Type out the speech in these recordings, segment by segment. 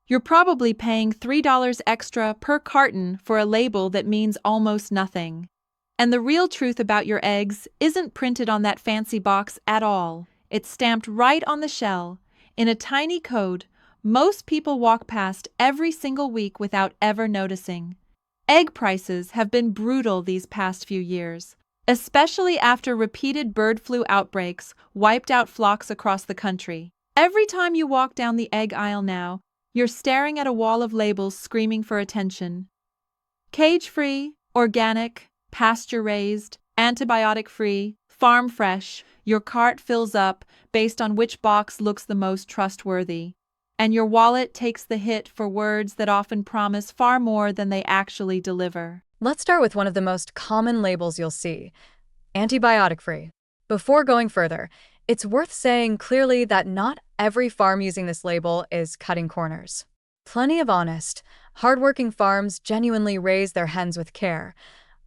You're probably paying $3 extra per carton for a label that means almost nothing. And the real truth about your eggs isn't printed on that fancy box at all. It's stamped right on the shell, in a tiny code most people walk past every single week without ever noticing. Egg prices have been brutal these past few years, especially after repeated bird flu outbreaks wiped out flocks across the country. Every time you walk down the egg aisle now, you're staring at a wall of labels screaming for attention. Cage-free, organic, pasture-raised, antibiotic-free, farm-fresh, your cart fills up based on which box looks the most trustworthy. And your wallet takes the hit for words that often promise far more than they actually deliver. Let's start with one of the most common labels you'll see: antibiotic-free. Before going further, it's worth saying clearly that not every farm using this label is cutting corners. Plenty of honest, hardworking farms genuinely raise their hens with care,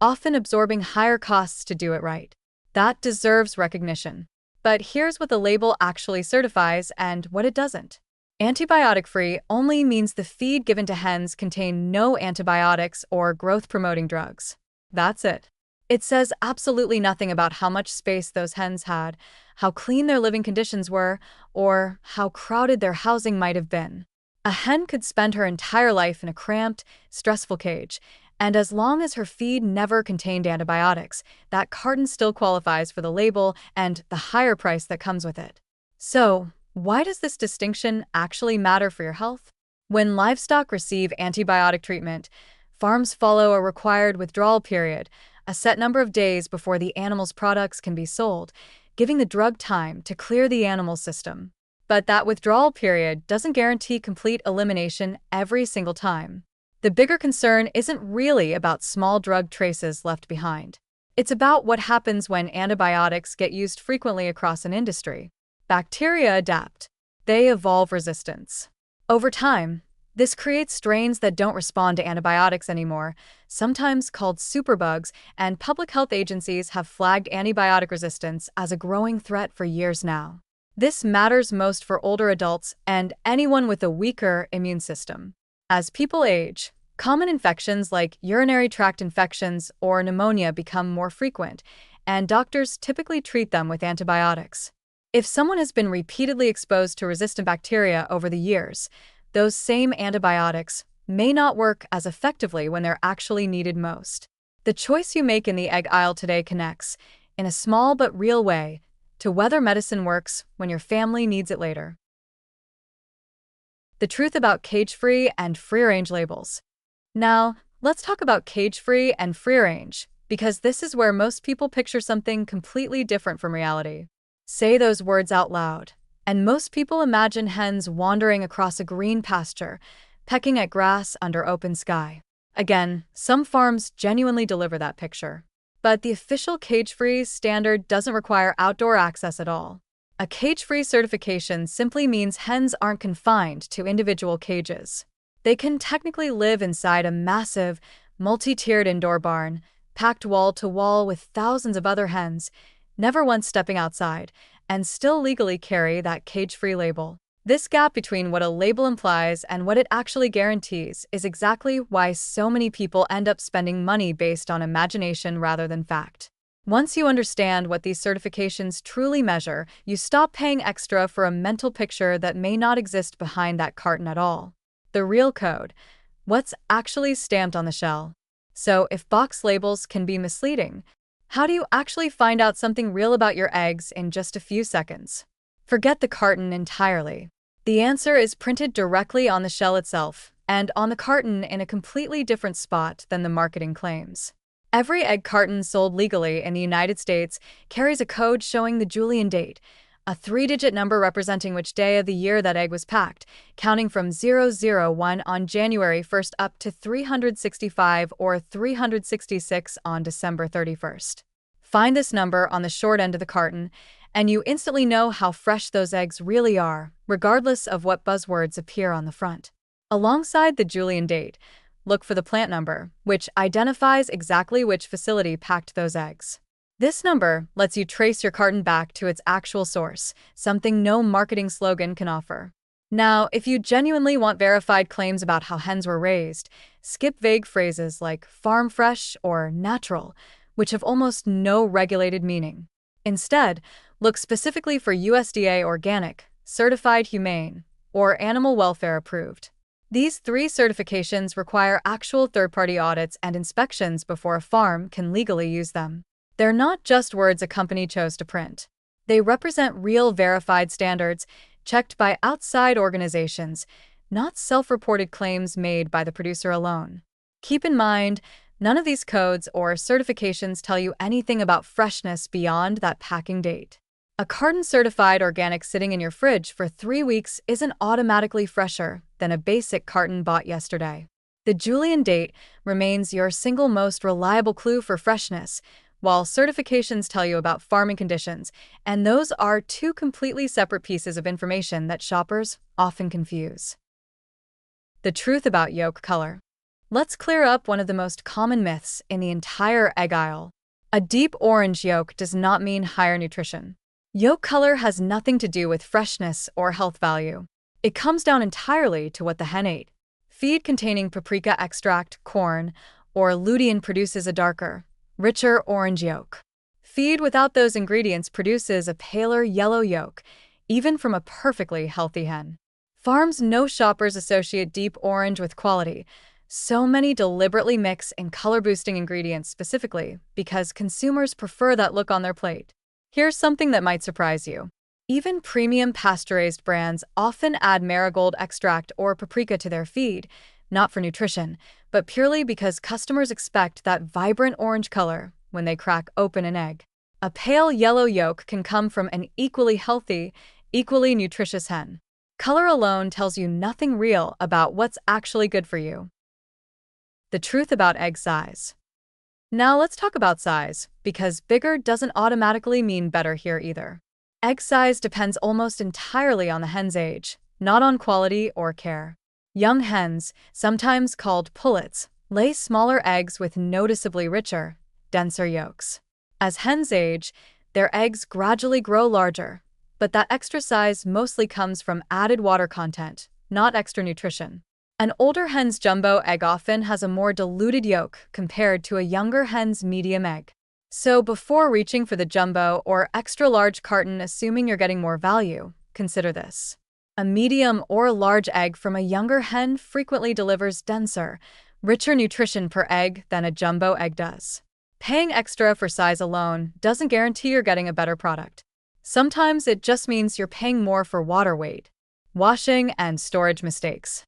often absorbing higher costs to do it right. That deserves recognition. But here's what the label actually certifies and what it doesn't. Antibiotic-free only means the feed given to hens contain no antibiotics or growth-promoting drugs. That's it. It says absolutely nothing about how much space those hens had, how clean their living conditions were, or how crowded their housing might have been. A hen could spend her entire life in a cramped, stressful cage, and as long as her feed never contained antibiotics, that carton still qualifies for the label and the higher price that comes with it. So, why does this distinction actually matter for your health? When livestock receive antibiotic treatment, farms follow a required withdrawal period, a set number of days before the animal's products can be sold, giving the drug time to clear the animal's system. But that withdrawal period doesn't guarantee complete elimination every single time. The bigger concern isn't really about small drug traces left behind. It's about what happens when antibiotics get used frequently across an industry. Bacteria adapt. They evolve resistance. Over time, this creates strains that don't respond to antibiotics anymore, sometimes called superbugs, and public health agencies have flagged antibiotic resistance as a growing threat for years now. This matters most for older adults and anyone with a weaker immune system. As people age, common infections like urinary tract infections or pneumonia become more frequent, and doctors typically treat them with antibiotics. If someone has been repeatedly exposed to resistant bacteria over the years, those same antibiotics may not work as effectively when they're actually needed most. The choice you make in the egg aisle today connects, in a small but real way, to whether medicine works when your family needs it later. The truth about cage-free and free-range labels. Now, let's talk about cage-free and free-range, because this is where most people picture something completely different from reality. Say those words out loud, and most people imagine hens wandering across a green pasture, pecking at grass under open sky. Again, some farms genuinely deliver that picture. But the official cage-free standard doesn't require outdoor access at all. A cage-free certification simply means hens aren't confined to individual cages. They can technically live inside a massive, multi-tiered indoor barn, packed wall to wall with thousands of other hens, never once stepping outside, and still legally carry that cage-free label. This gap between what a label implies and what it actually guarantees is exactly why so many people end up spending money based on imagination rather than fact. Once you understand what these certifications truly measure, you stop paying extra for a mental picture that may not exist behind that carton at all. The real code. What's actually stamped on the shell. So, if box labels can be misleading, how do you actually find out something real about your eggs in just a few seconds? Forget the carton entirely. The answer is printed directly on the shell itself, and on the carton in a completely different spot than the marketing claims. Every egg carton sold legally in the United States carries a code showing the Julian date, a 3-digit number representing which day of the year that egg was packed, counting from 001 on January 1st up to 365 or 366 on December 31st. Find this number on the short end of the carton, and you instantly know how fresh those eggs really are, regardless of what buzzwords appear on the front. Alongside the Julian date, look for the plant number, which identifies exactly which facility packed those eggs. This number lets you trace your carton back to its actual source, something no marketing slogan can offer. Now, if you genuinely want verified claims about how hens were raised, skip vague phrases like farm fresh or natural, which have almost no regulated meaning. Instead, look specifically for USDA organic, certified humane, or animal welfare approved. These three certifications require actual third-party audits and inspections before a farm can legally use them. They're not just words a company chose to print. They represent real verified standards checked by outside organizations, not self-reported claims made by the producer alone. Keep in mind, none of these codes or certifications tell you anything about freshness beyond that packing date. A carton-certified organic sitting in your fridge for 3 weeks isn't automatically fresher than a basic carton bought yesterday. The Julian date remains your single most reliable clue for freshness, while certifications tell you about farming conditions, and those are two completely separate pieces of information that shoppers often confuse. The truth about yolk color. Let's clear up one of the most common myths in the entire egg aisle. A deep orange yolk does not mean higher nutrition. Yolk color has nothing to do with freshness or health value. It comes down entirely to what the hen ate. Feed containing paprika extract, corn, or lutein produces a darker, richer orange yolk. Feed without those ingredients produces a paler yellow yolk, even from a perfectly healthy hen. Farms know shoppers associate deep orange with quality, so many deliberately mix in color-boosting ingredients specifically because consumers prefer that look on their plate. Here's something that might surprise you. Even premium pasture-raised brands often add marigold extract or paprika to their feed, not for nutrition, but purely because customers expect that vibrant orange color when they crack open an egg. A pale yellow yolk can come from an equally healthy, equally nutritious hen. Color alone tells you nothing real about what's actually good for you. The truth about egg size. Now let's talk about size, because bigger doesn't automatically mean better here either. Egg size depends almost entirely on the hen's age, not on quality or care. Young hens, sometimes called pullets, lay smaller eggs with noticeably richer, denser yolks. As hens age, their eggs gradually grow larger, but that extra size mostly comes from added water content, not extra nutrition. An older hen's jumbo egg often has a more diluted yolk compared to a younger hen's medium egg. So before reaching for the jumbo or extra large carton assuming you're getting more value, consider this. A medium or large egg from a younger hen frequently delivers denser, richer nutrition per egg than a jumbo egg does. Paying extra for size alone doesn't guarantee you're getting a better product. Sometimes it just means you're paying more for water weight, washing, and storage mistakes.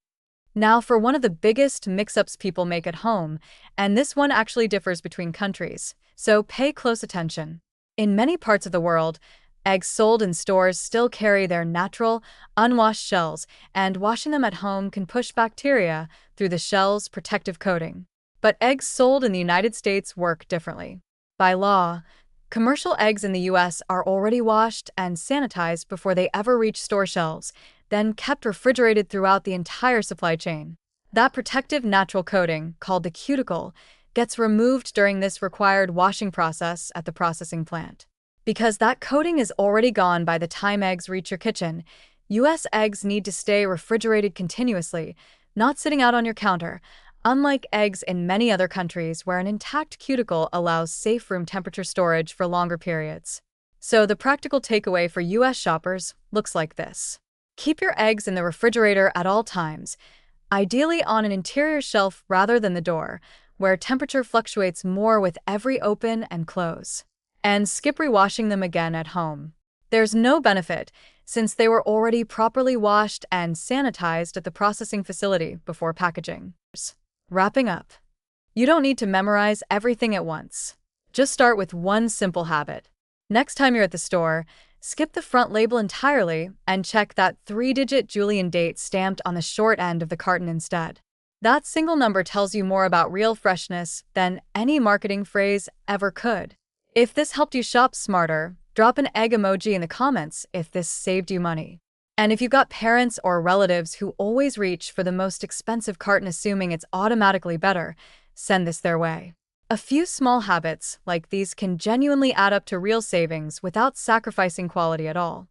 Now for one of the biggest mix-ups people make at home, and this one actually differs between countries, so pay close attention. In many parts of the world, eggs sold in stores still carry their natural, unwashed shells, and washing them at home can push bacteria through the shell's protective coating. But eggs sold in the United States work differently. By law, commercial eggs in the US are already washed and sanitized before they ever reach store shelves, then kept refrigerated throughout the entire supply chain. That protective natural coating, called the cuticle, gets removed during this required washing process at the processing plant. Because that coating is already gone by the time eggs reach your kitchen, US eggs need to stay refrigerated continuously, not sitting out on your counter, unlike eggs in many other countries where an intact cuticle allows safe room temperature storage for longer periods. So the practical takeaway for US shoppers looks like this. Keep your eggs in the refrigerator at all times, ideally on an interior shelf rather than the door, where temperature fluctuates more with every open and close. And skip rewashing them again at home. There's no benefit, since they were already properly washed and sanitized at the processing facility before packaging. Wrapping up. You don't need to memorize everything at once. Just start with one simple habit. Next time you're at the store, skip the front label entirely and check that 3-digit Julian date stamped on the short end of the carton instead. That single number tells you more about real freshness than any marketing phrase ever could. If this helped you shop smarter, drop an egg emoji in the comments if this saved you money. And if you've got parents or relatives who always reach for the most expensive carton assuming it's automatically better, send this their way. A few small habits like these can genuinely add up to real savings without sacrificing quality at all.